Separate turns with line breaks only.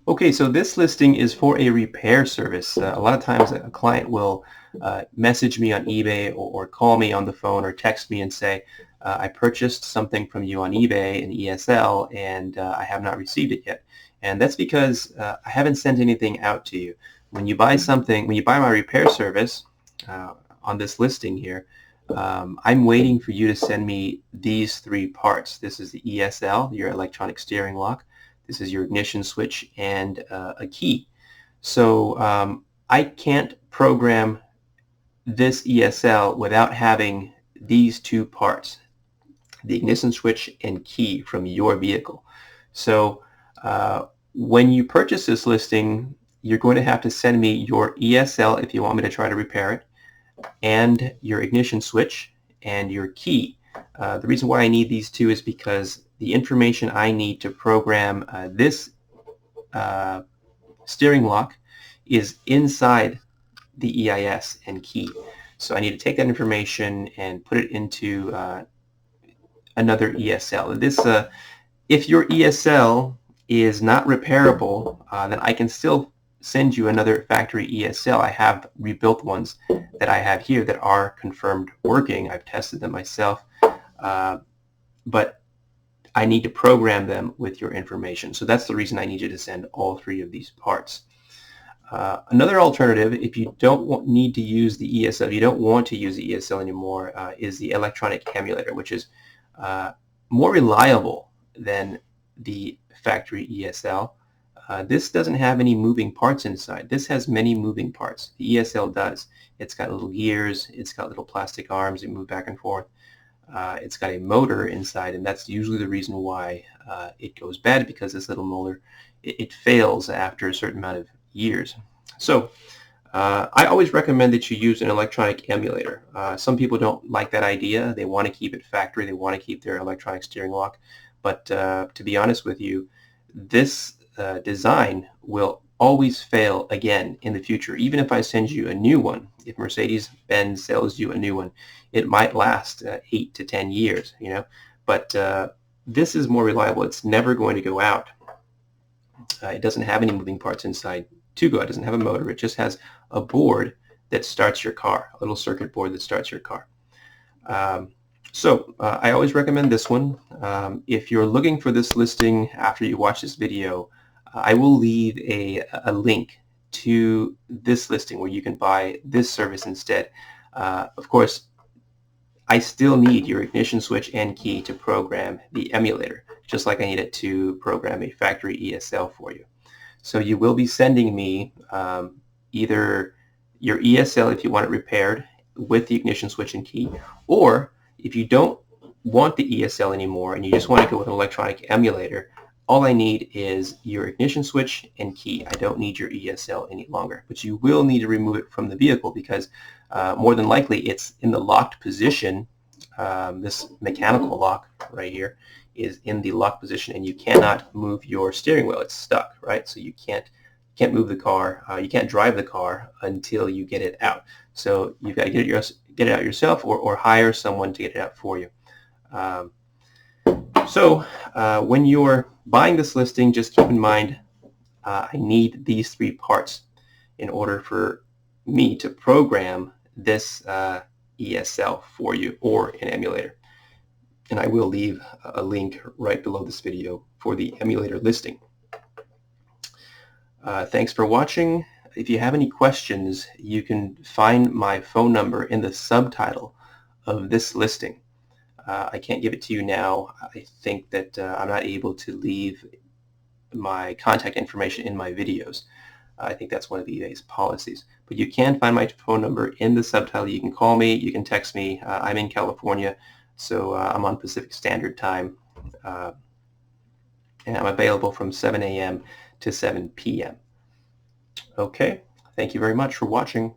Okay, so this listing is for a repair service. A lot of times a client will message me on eBay or call me on the phone or text me and say, I purchased something from you on eBay in ESL and I have not received it yet. And that's because I haven't sent anything out to you. When you buy something, when you buy my repair service uh, on this listing here, I'm waiting for you to send me these three parts. This is the ESL, your electronic steering lock. This is your ignition switch and a key. So I can't program this ESL without having these two parts, the ignition switch and key from your vehicle. So when you purchase this listing, you're going to have to send me your ESL if you want me to try to repair it, and your ignition switch and your key. The reason why I need these two is because the information I need to program this uh, steering lock is inside the EIS and key. So I need to take that information and put it into another ESL. If your ESL is not repairable, then I can still send you another factory ESL. I have rebuilt ones that I have here that are confirmed working. I've tested them myself, but I need to program them with your information. So that's the reason I need you to send all three of these parts. Another alternative, if you don't need to use the ESL, if you don't want to use the ESL anymore, is the electronic emulator, which is more reliable than the factory ESL. This doesn't have any moving parts inside. This has many moving parts. The ESL does. It's got little gears, it's got little plastic arms that move back and forth. It's got a motor inside, and that's usually the reason why it goes bad, because this little motor, it fails after a certain amount of years. So I always recommend that you use an electronic emulator. Some people don't like that idea. They want to keep it factory. They want to keep their electronic steering lock. But to be honest with you, this design will always fail again in the future. Even if I send you a new one, if Mercedes-Benz sells you a new one, it might last 8 to 10 years, But this is more reliable. It's never going to go out. It doesn't have any moving parts inside to go out. It doesn't have a motor. It just has a board that starts your car, a little circuit board that starts your car. I always recommend this one. If you're looking for this listing after you watch this video, I will leave a link to this listing where you can buy this service instead. Of course, I still need your ignition switch and key to program the emulator, just like I need it to program a factory ESL for you. So you will be sending me either your ESL if you want it repaired with the ignition switch and key, or if you don't want the ESL anymore and you just want to go with an electronic emulator, all I need is your ignition switch and key. I don't need your ESL any longer, but you will need to remove it from the vehicle because more than likely it's in the locked position. This mechanical lock right here is in the locked position, and you cannot move your steering wheel. It's stuck, right? So you can't move the car. You can't drive the car until you get it out. So you've got to get it out yourself, or hire someone to get it out for you. When you're buying this listing, just keep in mind I need these three parts in order for me to program this ESL for you, or an emulator. And I will leave a link right below this video for the emulator listing. Thanks for watching. If you have any questions, you can find my phone number in the subtitle of this listing. I can't give it to you now. I think that I'm not able to leave my contact information in my videos. I think that's one of eBay's policies. But you can find my phone number in the subtitle. You can call me. You can text me. I'm in California, so I'm on Pacific Standard Time. And I'm available from 7 a.m. to 7 p.m. Okay, thank you very much for watching.